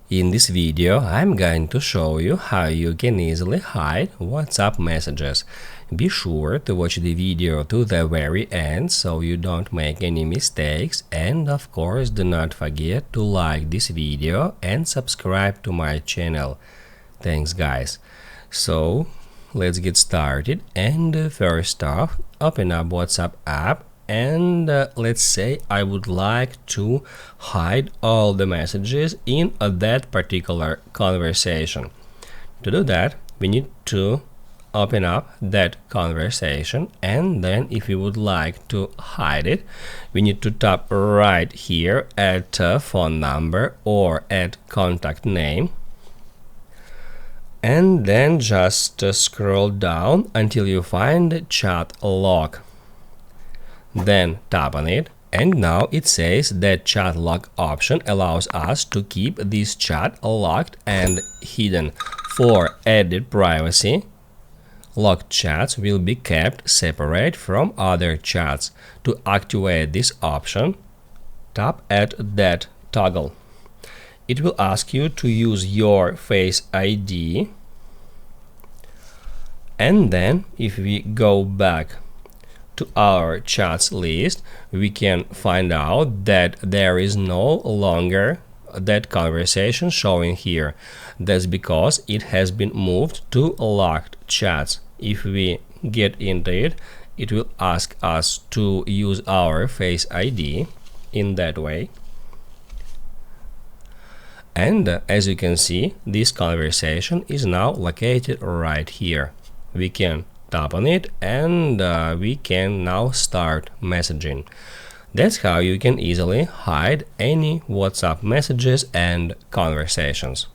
In this video, I'm going to show you how you can easily hide WhatsApp messages. Be sure to watch the video to the very end so you don't make any mistakes, and of course do not forget to like this video and subscribe to my channel. Thanks guys. So let's get started, and first off, open up WhatsApp app. And let's say I would like to hide all the messages in that particular conversation. To do that, we need to open up that conversation, and then if we would like to hide it, we need to tap right here at phone number or at contact name, and then just scroll down until you find chat log. Then tap on it, and now it says that chat log option allows us to keep this chat locked and hidden. For added privacy, locked chats will be kept separate from other chats. To activate this option, tap at that toggle. It will ask you to use your Face ID, and then if we go back to our chats list, we can find out that there is no longer that conversation showing here. That's because it has been moved to locked chats. If we get into it, it will ask us to use our Face ID in that way. And as you can see, this conversation is now located right here. We can tap on it, and we can now start messaging. That's how you can easily hide any WhatsApp messages and conversations.